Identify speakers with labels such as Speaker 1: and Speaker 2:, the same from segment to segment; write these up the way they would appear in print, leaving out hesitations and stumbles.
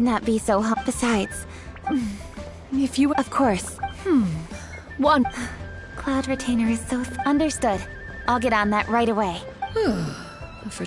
Speaker 1: not be so hot. Besides, if you... Of course.
Speaker 2: One.
Speaker 1: Cloud Retainer is so... Understood. I'll get on that right away.
Speaker 2: For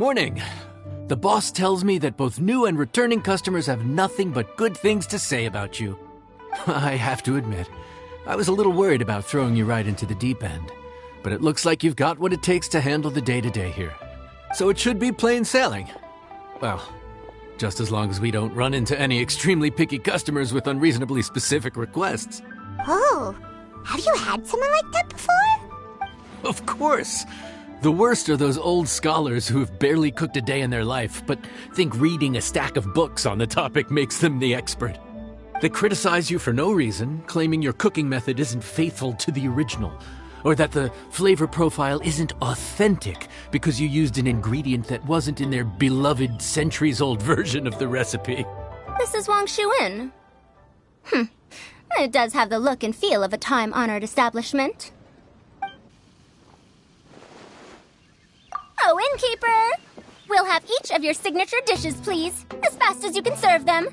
Speaker 3: Morning. The boss tells me that both new and returning customers have nothing but good things to say about you. I have to admit, I was a little worried about throwing you right into the deep end, but it looks like you've got what it takes to handle the day-to-day here. So it should be plain sailing. Well, just as long as we don't run into any extremely picky customers with unreasonably specific requests.
Speaker 4: Oh, have you had someone like that before?
Speaker 3: Of course! The worst are those old scholars who have barely cooked a day in their life, but think reading a stack of books on the topic makes them the expert. They criticize you for no reason, claiming your cooking method isn't faithful to the original, or that the flavor profile isn't authentic because you used an ingredient that wasn't in their beloved centuries-old version of the recipe.
Speaker 4: This is Wang Shuin. It does have the look and feel of a time-honored establishment. Oh, innkeeper! We'll have each of your signature dishes, please, as fast as you can serve them.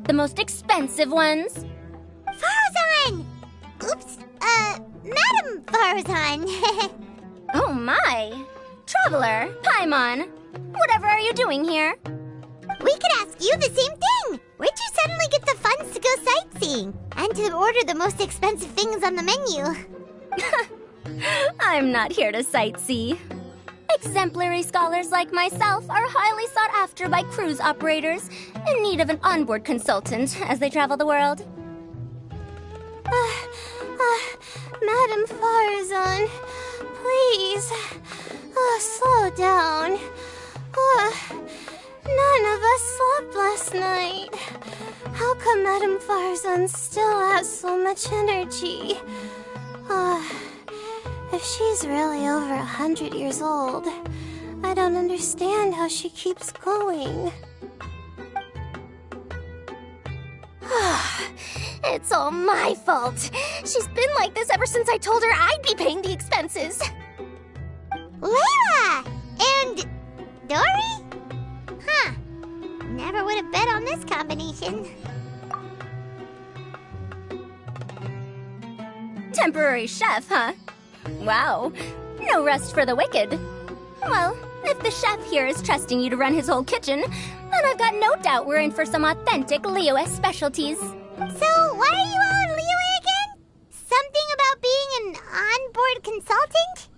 Speaker 4: The most expensive ones.
Speaker 5: Farzan! Oops, Madam Farzan.
Speaker 4: Oh my! Traveler, Paimon, whatever are you doing here?
Speaker 5: We could ask you the same thing. Where'd you suddenly get the funds to go sightseeing? And to order the most expensive things on the menu?
Speaker 4: I'm not here to sightsee. Exemplary scholars like myself are highly sought after by cruise operators in need of an onboard consultant as they travel the world.
Speaker 5: Madame Farazan, please, slow down. None of us slept last night. How come Madame Farazan still has so much energy? If she's really over 100 years old, I don't understand how she keeps going.
Speaker 4: It's all my fault. She's been like this ever since I told her I'd be paying the expenses.
Speaker 5: Layla! And Dory? Huh. Never would have bet on this combination.
Speaker 4: Temporary chef, huh? Wow. No rest for the wicked. Well, if the chef here is trusting you to run his whole kitchen, then I've got no doubt we're in for some authentic Liyue specialties.
Speaker 5: So, why are you all in Liyue again? Something about being an onboard consultant?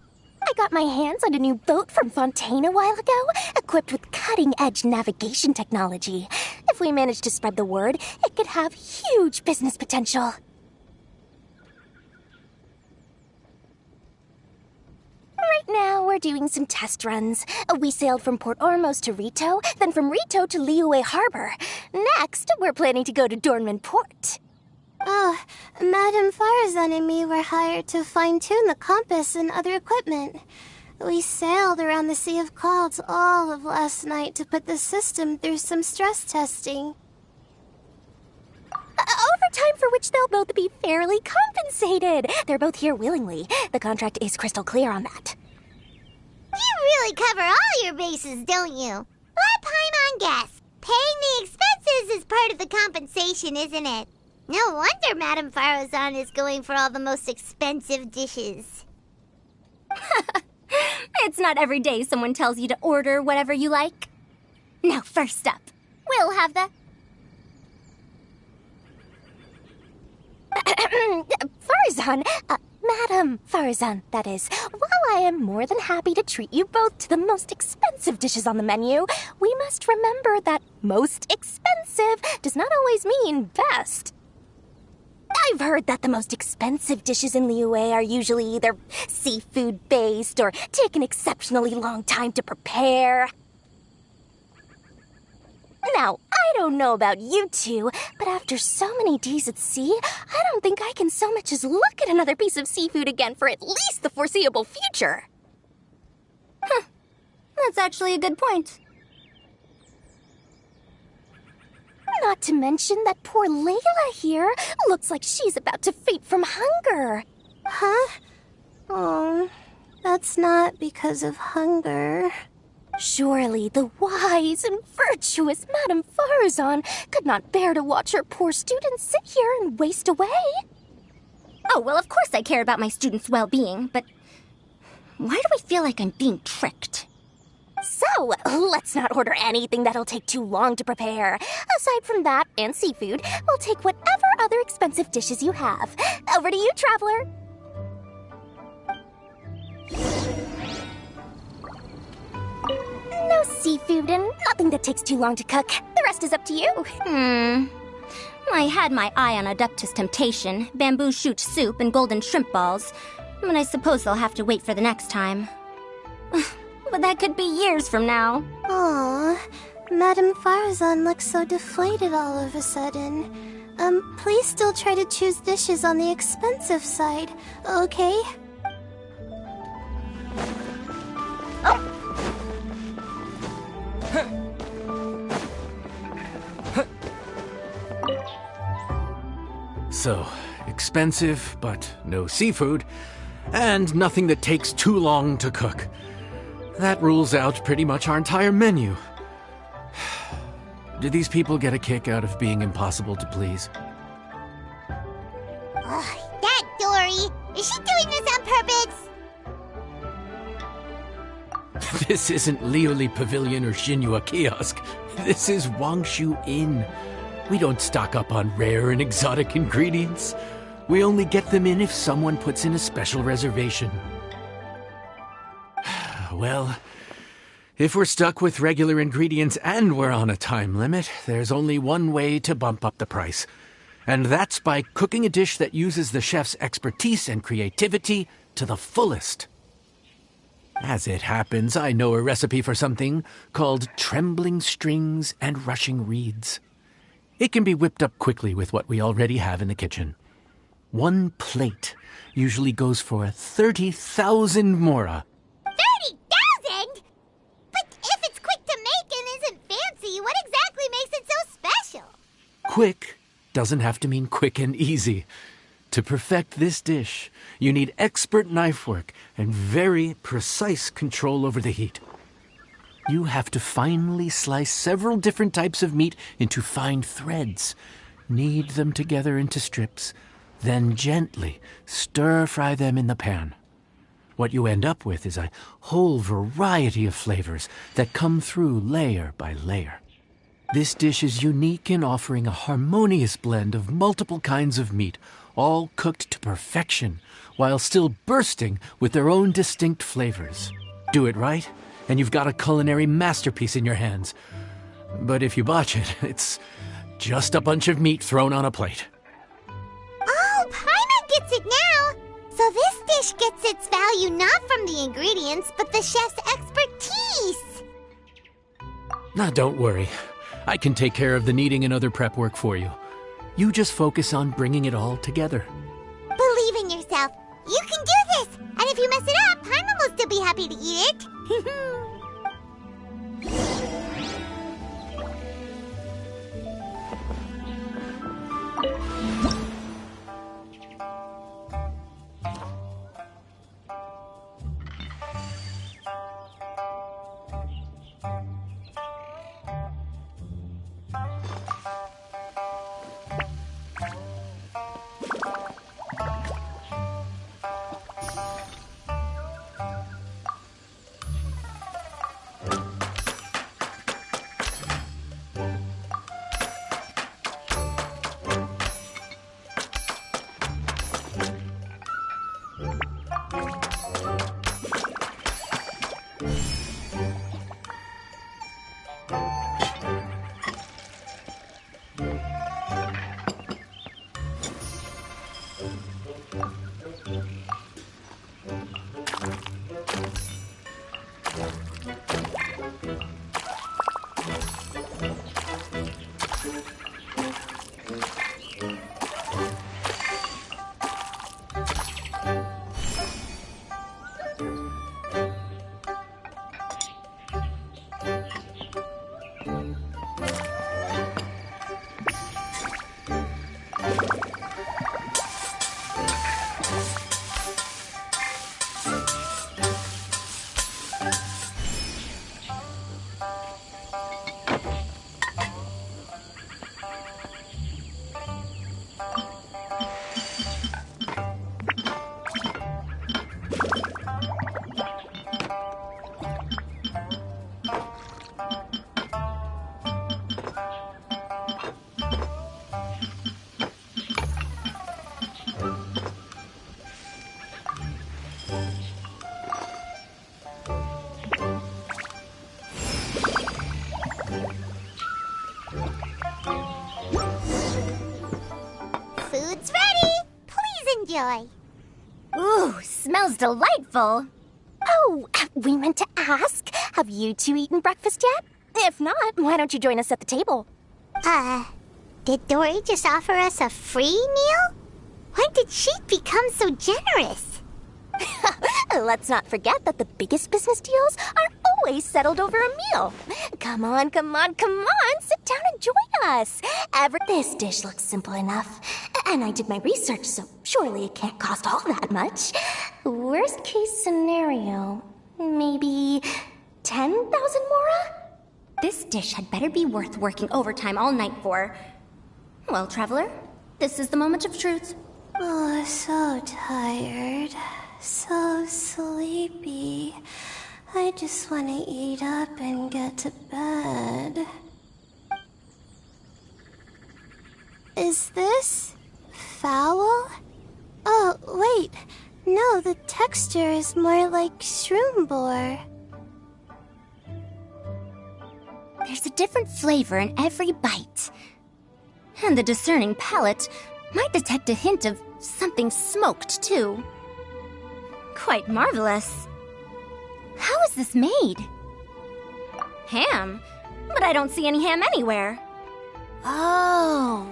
Speaker 1: I got my hands on a new boat from Fontaine a while ago, equipped with cutting-edge navigation technology. If we manage to spread the word, it could have huge business potential. Right now, we're doing some test runs. We sailed from Port Ormos to Rito, then from Rito to Liyue Harbor. Next, we're planning to go to Dornman Port.
Speaker 5: Oh, Madame Farazan and me were hired to fine-tune the compass and other equipment. We sailed around the Sea of Clouds all of last night to put the system through some stress testing.
Speaker 1: Overtime for which they'll both be fairly compensated. They're both here willingly. The contract is crystal clear on that.
Speaker 5: You really cover all your bases, don't you? Let Paimon guess. Paying the expenses is part of the compensation, isn't it? No wonder Madame Farazan is going for all the most expensive dishes.
Speaker 4: It's not every day someone tells you to order whatever you like. Now, first up, we'll have the...
Speaker 1: Farazan, Madam Farazan, that is. While I am more than happy to treat you both to the most expensive dishes on the menu, we must remember that most expensive does not always mean best. I've heard that the most expensive dishes in Liyue are usually either seafood-based or take an exceptionally long time to prepare. Now, I don't know about you two, but after so many days at sea, I don't think I can so much as look at another piece of seafood again for at least the foreseeable future.
Speaker 4: Huh. That's actually a good point.
Speaker 1: Not to mention that poor Layla here looks like she's about to faint from hunger.
Speaker 5: Huh? Oh, that's not because of hunger.
Speaker 1: Surely the wise and virtuous Madame Farazan could not bear to watch her poor students sit here and waste away.
Speaker 4: Oh, well, of course I care about my students' well-being, but why do I feel like I'm being tricked?
Speaker 1: So, let's not order anything that'll take too long to prepare. Aside from that and seafood, we'll take whatever other expensive dishes you have. Over to you, traveler. No seafood and nothing that takes too long to cook. The rest is up to you.
Speaker 4: I had my eye on Adeptus Temptation, bamboo shoot soup, and golden shrimp balls, but I suppose they'll have to wait for the next time. But that could be years from now.
Speaker 5: Aw, Madame Farazan looks so deflated all of a sudden. Please still try to choose dishes on the expensive side, okay?
Speaker 3: So, expensive, but no seafood, and nothing that takes too long to cook. That rules out pretty much our entire menu. Do these people get a kick out of being impossible to please?
Speaker 5: Ugh, that Dory! Is she doing this on purpose?
Speaker 3: This isn't Liuli Pavilion or Xinhua Kiosk. This is Wangshu Inn. We don't stock up on rare and exotic ingredients. We only get them in if someone puts in a special reservation. Well, if we're stuck with regular ingredients and we're on a time limit, there's only one way to bump up the price. And that's by cooking a dish that uses the chef's expertise and creativity to the fullest. As it happens, I know a recipe for something called trembling strings and rushing reeds. It can be whipped up quickly with what we already have in the kitchen. 1 plate usually goes for 30,000 mora.
Speaker 5: 30,000? But if it's quick to make and isn't fancy, what exactly makes it so special?
Speaker 3: Quick doesn't have to mean quick and easy. To perfect this dish, you need expert knife work and very precise control over the heat. You have to finely slice several different types of meat into fine threads, knead them together into strips, then gently stir-fry them in the pan. What you end up with is a whole variety of flavors that come through layer by layer. This dish is unique in offering a harmonious blend of multiple kinds of meat, all cooked to perfection, while still bursting with their own distinct flavors. Do it right, and you've got a culinary masterpiece in your hands. But if you botch it, it's just a bunch of meat thrown on a plate.
Speaker 5: Oh, Paimon gets it now! So this dish gets its value not from the ingredients, but the chef's expertise!
Speaker 3: Now, don't worry. I can take care of the kneading and other prep work for you. You just focus on bringing it all together.
Speaker 5: Believe in yourself. You can do this! And if you mess it up, Paimon will still be happy to eat it. Food's ready. Please enjoy.
Speaker 4: Ooh, smells delightful.
Speaker 1: Oh, we meant to ask, have you two eaten breakfast yet? If not, why don't you join us at the table?
Speaker 5: Did Dory just offer us a free meal? When did she become so generous?
Speaker 1: Let's not forget that the biggest business deals are always settled over a meal. Come on, sit down and join us. This dish looks simple enough. And I did my research, so surely it can't cost all that much. Worst case scenario, maybe 10,000 mora?
Speaker 4: This dish had better be worth working overtime all night for. Well, traveler, this is the moment of truth.
Speaker 6: Oh, so tired. So sleepy. I just want to eat up and get to bed. Is this foul? Oh, wait. No, the texture is more like shroom boar.
Speaker 4: There's a different flavor in every bite. And the discerning palate might detect a hint of something smoked, too. Quite marvelous. How is this made? Ham? But I don't see any ham anywhere. Oh.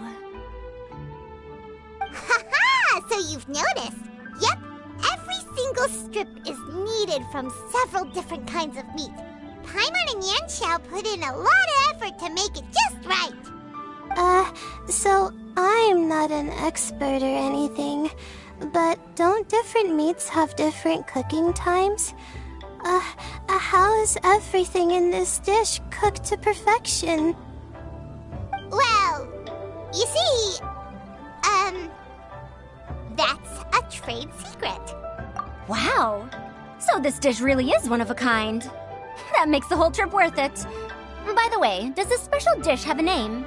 Speaker 5: Ha-ha! So you've noticed. Yep, every single strip is kneaded from several different kinds of meat. Paimon and Yanxiao put in a lot of effort to make it just right.
Speaker 6: So I'm not an expert or anything, but don't different meats have different cooking times? How is everything in this dish cooked to perfection?
Speaker 5: Well, you see, that's a trade secret.
Speaker 4: Wow. So this dish really is one of a kind. That makes the whole trip worth it. By the way, does this special dish have a name?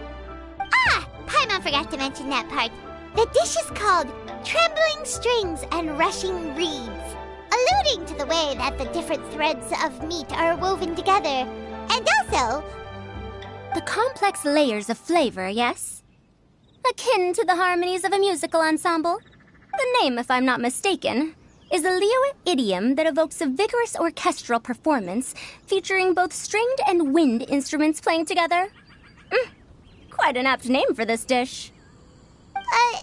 Speaker 5: Ah, Paimon forgot to mention that part. The dish is called Trembling Strings and Rushing Reeds, alluding to the way that the different threads of meat are woven together. And also,
Speaker 4: The complex layers of flavor, yes? Akin to the harmonies of a musical ensemble? The name, if I'm not mistaken, is a Liyue idiom that evokes a vigorous orchestral performance featuring both stringed and wind instruments playing together. Quite an apt name for this dish.
Speaker 5: how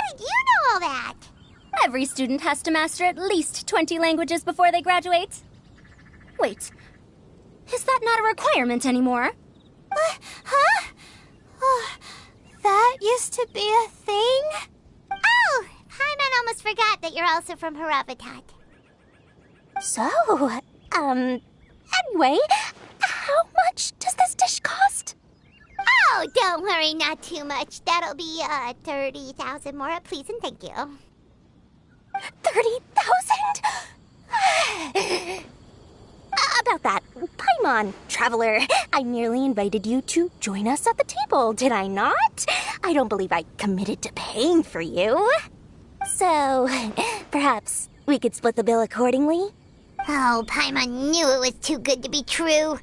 Speaker 5: did you know all that?
Speaker 4: Every student has to master at least 20 languages before they graduate. Wait, is that not a requirement anymore?
Speaker 6: Huh? Oh, that used to be a thing?
Speaker 5: Oh, Paimon almost forgot that you're also from Haravatat.
Speaker 1: So, anyway, how much does this dish cost?
Speaker 5: Oh, don't worry, not too much. That'll be, 30,000 more, please and thank you.
Speaker 1: 30,000? About that, Paimon, traveler, I merely invited you to join us at the table, did I not? I don't believe I committed to paying for you. So, perhaps we could split the bill accordingly?
Speaker 5: Oh, Paimon knew it was too good to be true.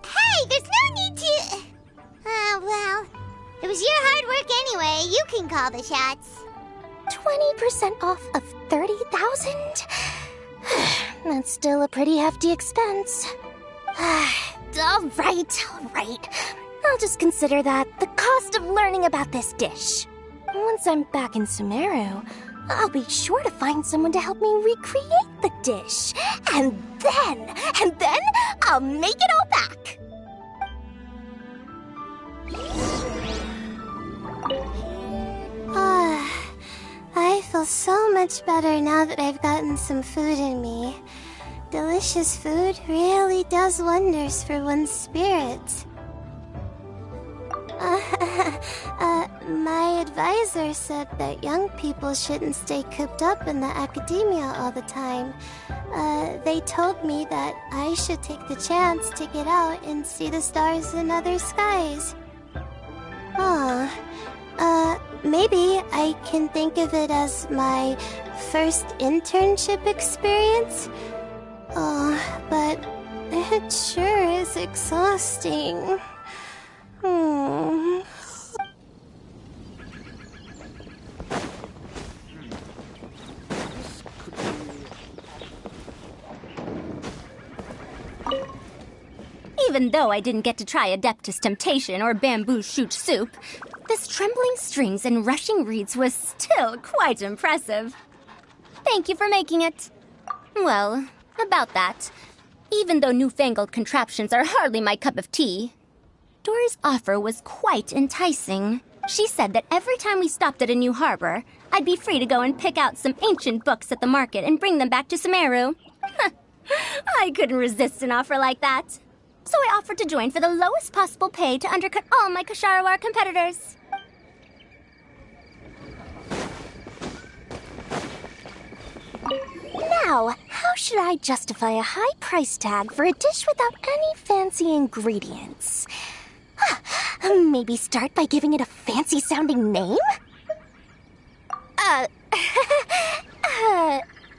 Speaker 5: Hey, there's no need to... well, it was your hard work anyway. You can call the shots.
Speaker 1: 20% off of 30,000? That's still a pretty hefty expense. All right. I'll just consider that the cost of learning about this dish. Once I'm back in Sumeru, I'll be sure to find someone to help me recreate the dish. And then I'll make it all back.
Speaker 6: I feel so much better now that I've gotten some food in me. Delicious food really does wonders for one's spirit. My advisor said that young people shouldn't stay cooped up in the academia all the time. They told me that I should take the chance to get out and see the stars in other skies. Maybe I can think of it as my first internship experience. But it sure is exhausting.
Speaker 4: Even though I didn't get to try Adeptus Temptation or Bamboo Shoot Soup, this Trembling Strings and Rushing Reeds was still quite impressive. Thank you for making it. Well, about that, even though newfangled contraptions are hardly my cup of tea, Dora's offer was quite enticing. She said that every time we stopped at a new harbor, I'd be free to go and pick out some ancient books at the market and bring them back to Sumeru. I couldn't resist an offer like that. So I offered to join for the lowest possible pay to undercut all my Ksharawar competitors.
Speaker 1: Now, how should I justify a high price tag for a dish without any fancy ingredients? Maybe start by giving it a fancy-sounding name?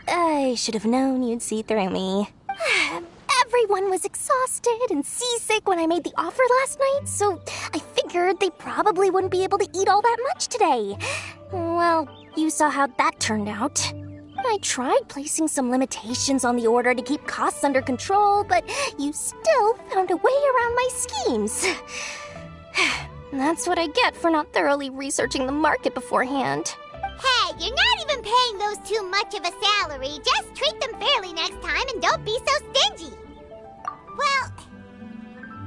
Speaker 1: I should have known you'd see through me. Everyone was exhausted and seasick when I made the offer last night, so I figured they probably wouldn't be able to eat all that much today. Well, you saw how that turned out. I tried placing some limitations on the order to keep costs under control, but you still found a way around my schemes. That's what I get for not thoroughly researching the market beforehand.
Speaker 5: Hey, you're not even paying those too much of a salary. Just treat them fairly next time and don't be so stingy. Well,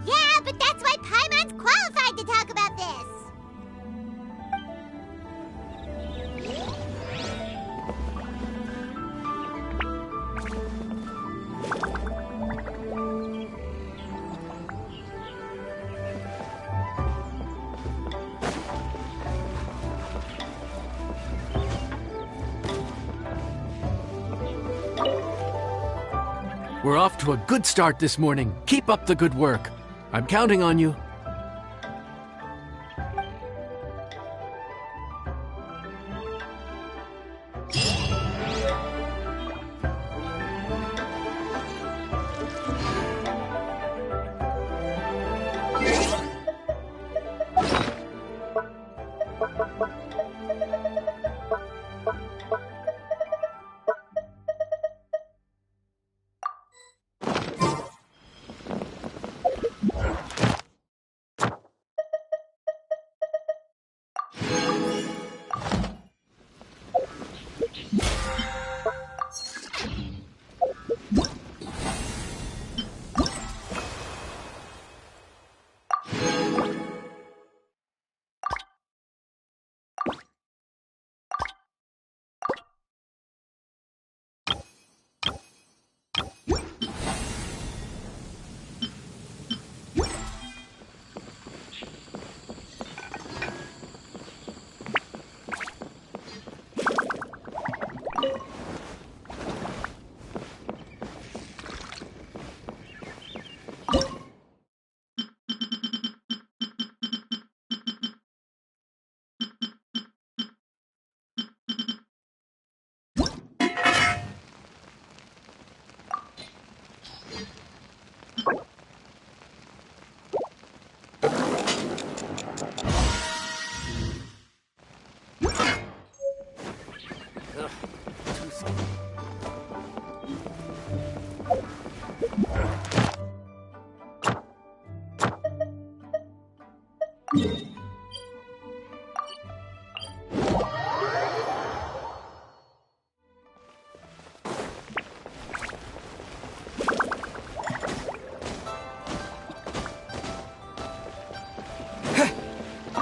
Speaker 5: yeah, but that's why Paimon's qualified to talk about this.
Speaker 3: We're off to a good start this morning. Keep up the good work. I'm counting on you.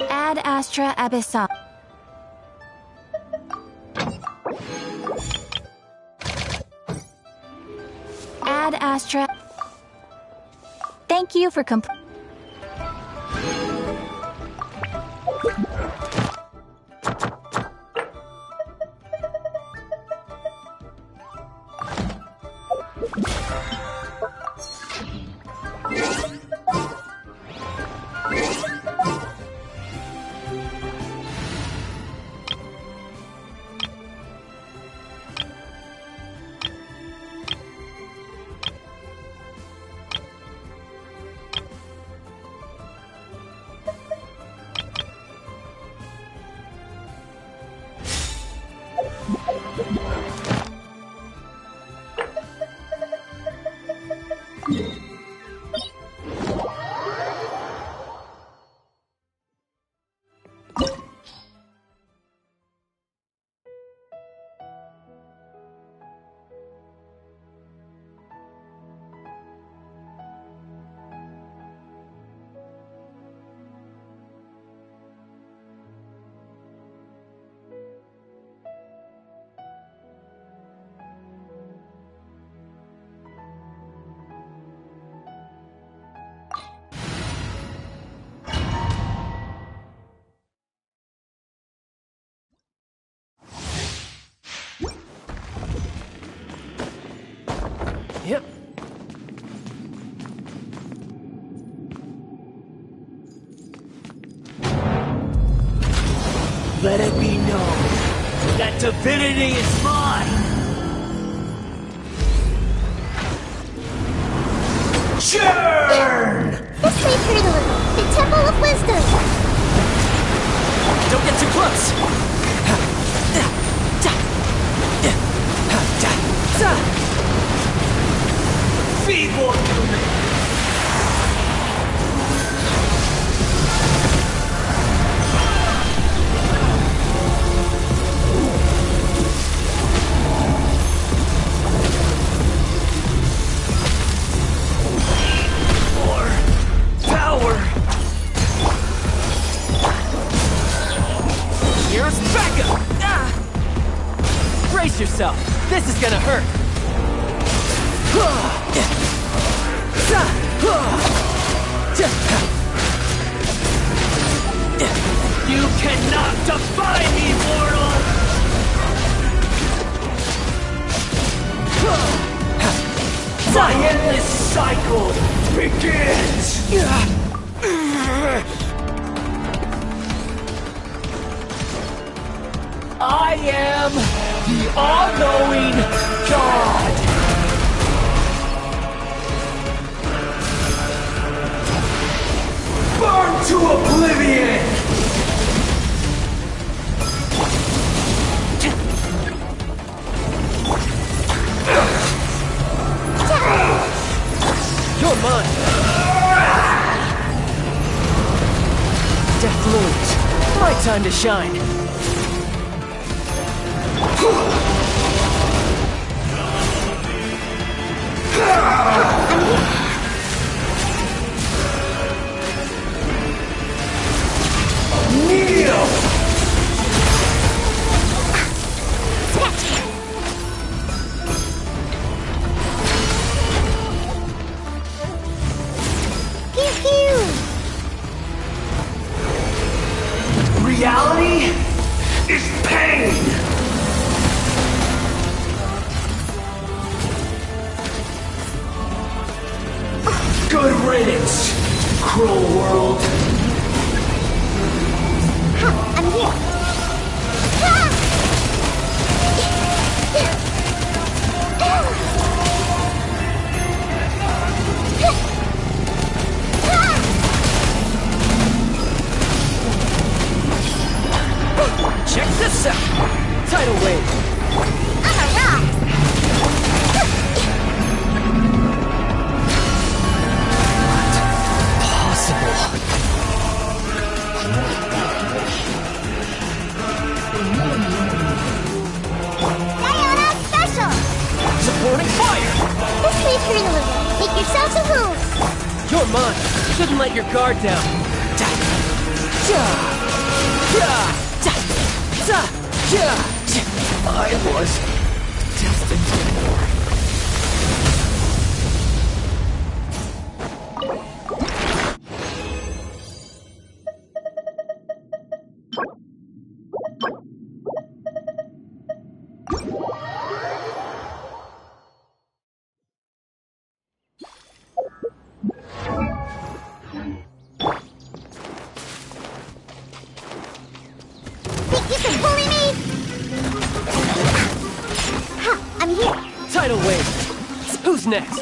Speaker 2: Ad Astra Abyssal. Ad Astra. Thank you for
Speaker 7: Let it be known that divinity is mine! Churn!
Speaker 5: This may hurt a little. The Temple of Wisdom.
Speaker 7: Don't get too close! Feeble human! Brace yourself! This is gonna hurt! You cannot defy me, mortal! My endless cycle begins! I am the all-knowing God! Burn to oblivion! You're mine! Death looms. My time to shine. Kneel!
Speaker 5: Pew pew!
Speaker 7: Reality is pain! Good riddance, cruel world.
Speaker 5: I'm here.
Speaker 7: Check this out! Tidal wave!
Speaker 5: I'm a rock! Diana Special!
Speaker 7: Supporting fire!
Speaker 5: This may hurt a little. Make yourself a home.
Speaker 7: You're mine! Shouldn't let your guard down. I was destined for more.
Speaker 5: Think you can bully me? I'm here.
Speaker 7: Tidal wave! Who's next?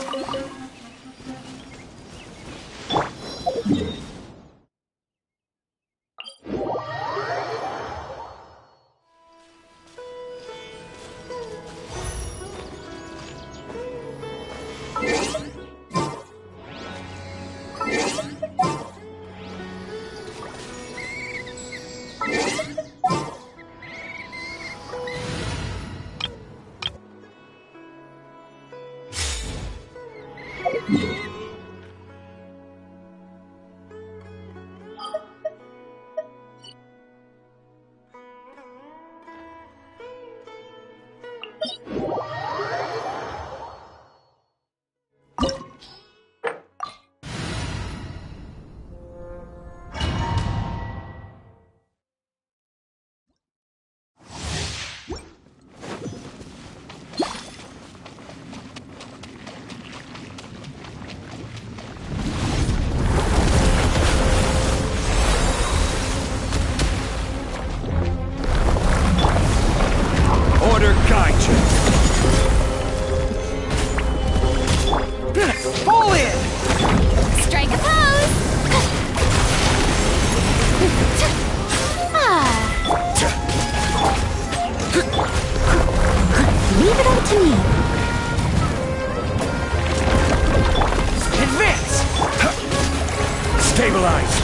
Speaker 7: Stabilized!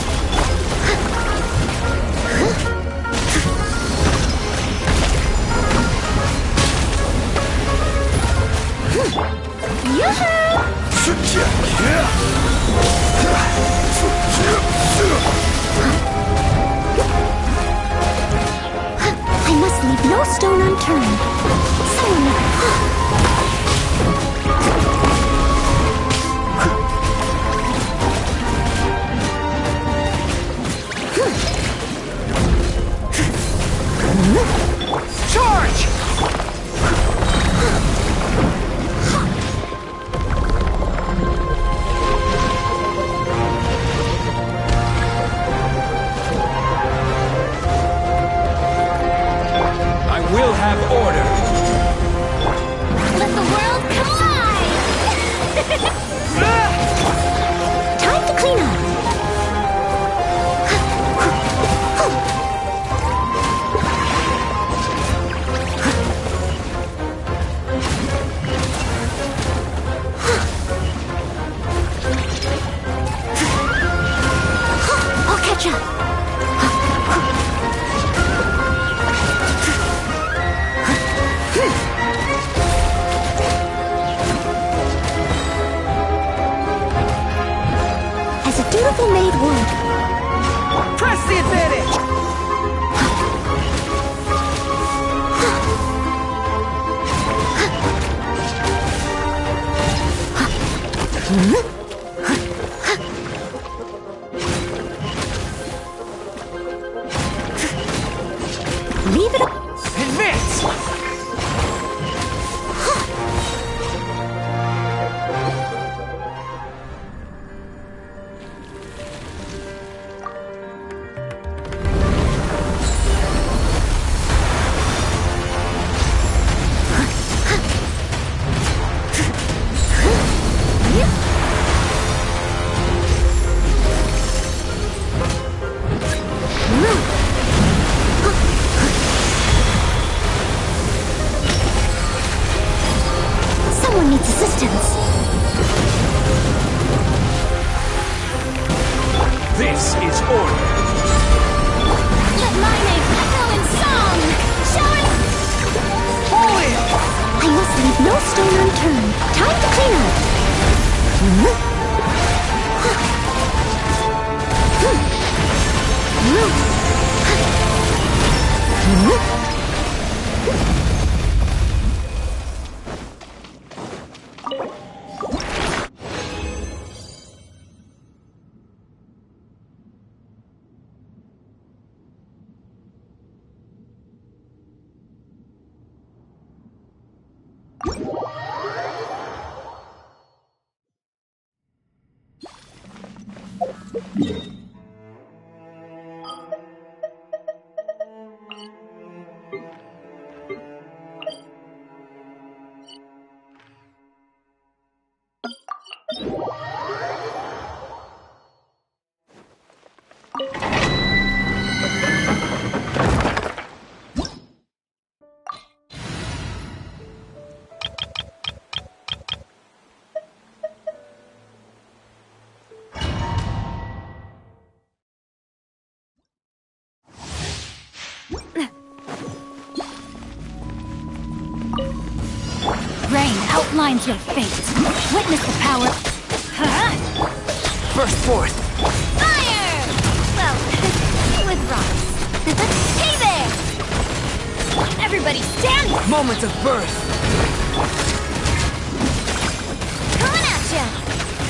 Speaker 1: I must leave no stone unturned.
Speaker 7: Charge! I will have order.
Speaker 4: Let the world collide!
Speaker 1: Time to clean up. I'll catch up. As a dutiful maid would.
Speaker 7: Press the advantage!
Speaker 1: Leave it up.
Speaker 7: Advance!
Speaker 1: Someone needs assistance.
Speaker 7: This is order.
Speaker 4: Let my name echo in song! Show it!
Speaker 7: Pull in!
Speaker 1: I must leave no stone unturned. Time to clean up.
Speaker 2: Rain outlines your fate. Witness the power.
Speaker 7: Burst forth!
Speaker 4: Fire! Well, with rocks. Hey there! Everybody stand!
Speaker 7: Moment of birth!
Speaker 4: Coming at ya!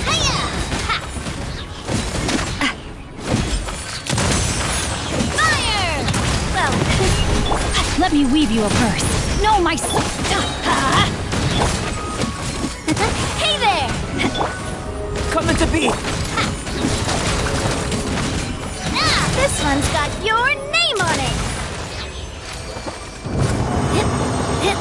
Speaker 4: Hiya! Ha! Fire! Well,
Speaker 2: Let me weave you a verse. Know my
Speaker 4: hey there!
Speaker 7: Coming to be!
Speaker 4: Ah, this one's got your name on it! Hip, hip.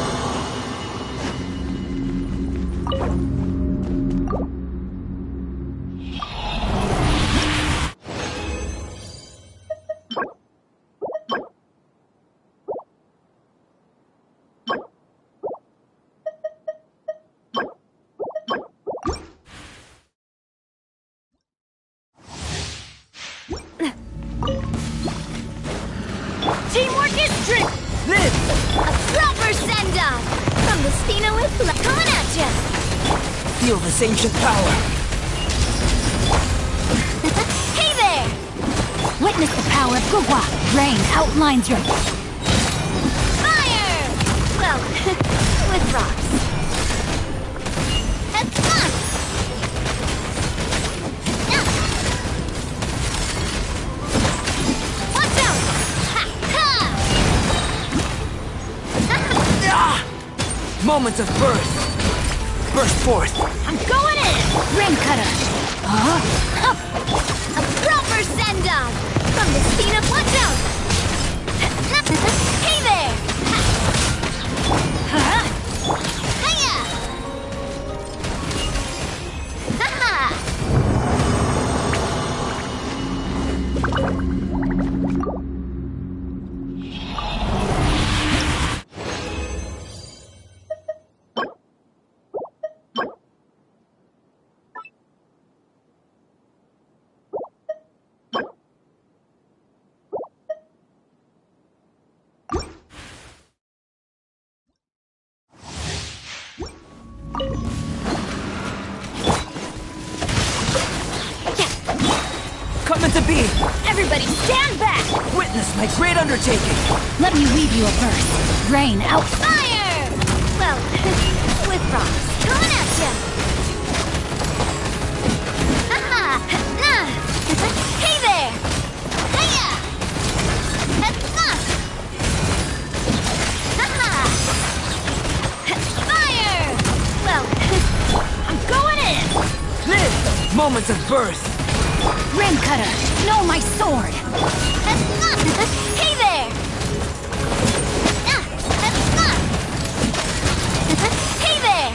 Speaker 8: drink! Live!
Speaker 4: A proper send-off! From the Stina with love coming at ya!
Speaker 8: Feel this ancient power!
Speaker 4: Hey there!
Speaker 2: Witness the power of Gugwa. Rain outlines your...
Speaker 4: Fire! Well, with rocks. Ha-ha! Watch out! Ha-ha!
Speaker 8: Ah! Moments of birth! Burst forth!
Speaker 2: I'm going in! Rain cutter! Huh?
Speaker 4: A proper send-off! From the Stina, watch out! Hey there!
Speaker 2: Huh?
Speaker 4: Hiya! Ha-ha!
Speaker 8: Coming to be!
Speaker 2: Everybody stand back!
Speaker 8: Witness my great undertaking!
Speaker 2: Let me weave you a verse. Rain out...
Speaker 4: Fire! Well, with rocks. Coming at ya! Ha-ha! Nah! Hey there! Hiya! Ha-ha! Ha-ha! Fire! Well,
Speaker 2: I'm going in!
Speaker 8: Live! Moments of birth!
Speaker 2: Rain cutter! Know my sword!
Speaker 4: hey there! Hey there!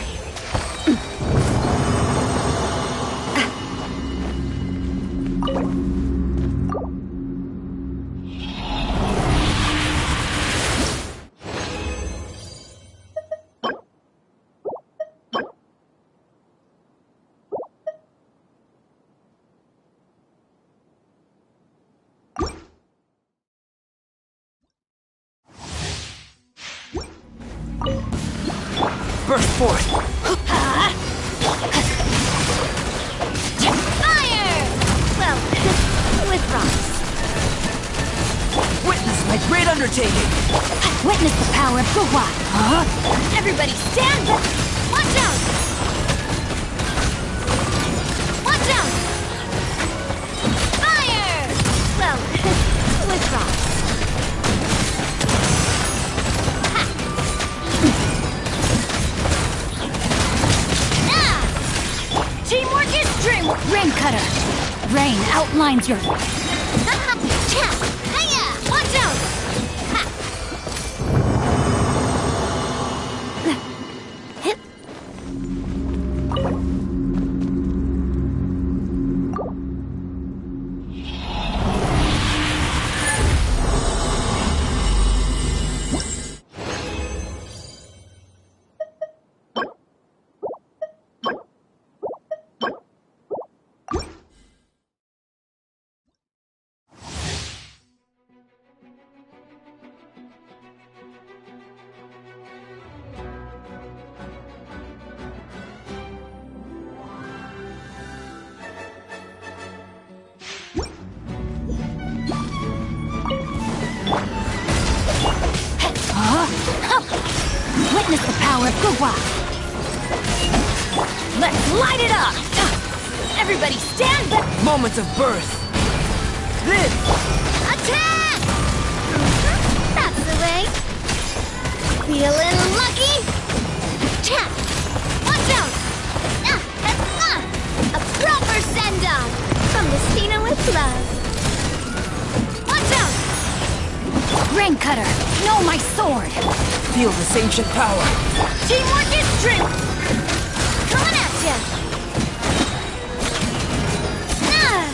Speaker 8: Burst forth!
Speaker 4: Fire! Well, with rocks.
Speaker 8: Witness my great undertaking!
Speaker 2: Witness the power of Gugwa. Huh?
Speaker 4: Everybody stand back! Watch out! Watch out! Fire! Well, with rocks.
Speaker 2: Teamwork is dream... Rain cutter! Rain outlines your...
Speaker 4: Hiya! Watch out! Ha!
Speaker 2: Witness the power of Gugwa. Let's light it up! Everybody stand back!
Speaker 8: Moments of birth! Live!
Speaker 4: Attack! That's the way. Feeling lucky? Attack! Watch out! A proper send-off from the Stina with love. Watch out!
Speaker 2: Rain cutter! Know my sword!
Speaker 8: Feel this ancient power!
Speaker 4: Teamwork is strength! Coming at ya! Ah!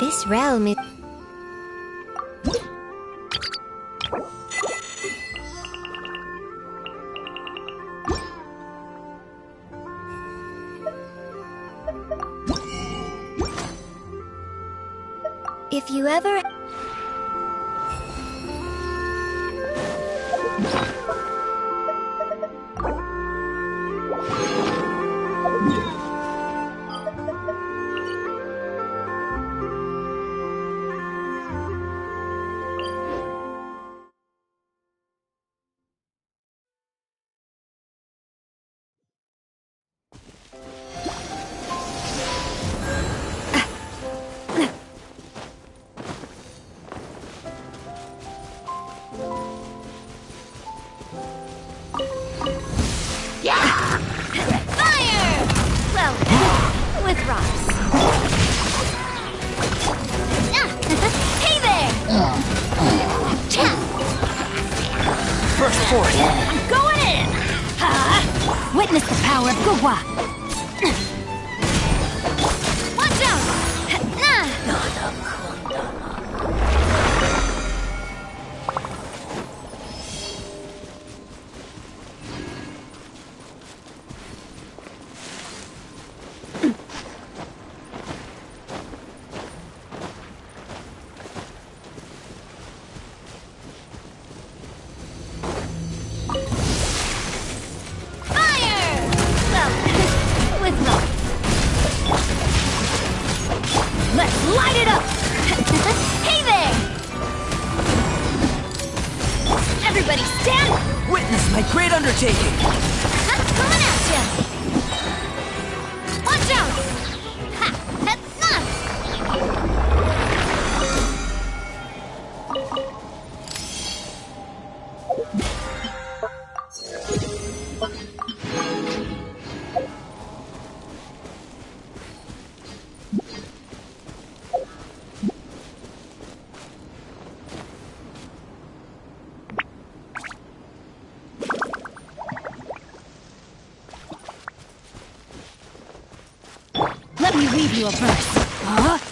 Speaker 5: This realm is... If you ever...
Speaker 8: Burst forth!
Speaker 2: I'm going in! Ha! Witness the power of Gugwa! Watch Let's light it up! Hey there! Everybody stand!
Speaker 8: Witness my great undertaking!
Speaker 2: Coming at ya! Watch out! Ha! Let me weave you a verse. Huh?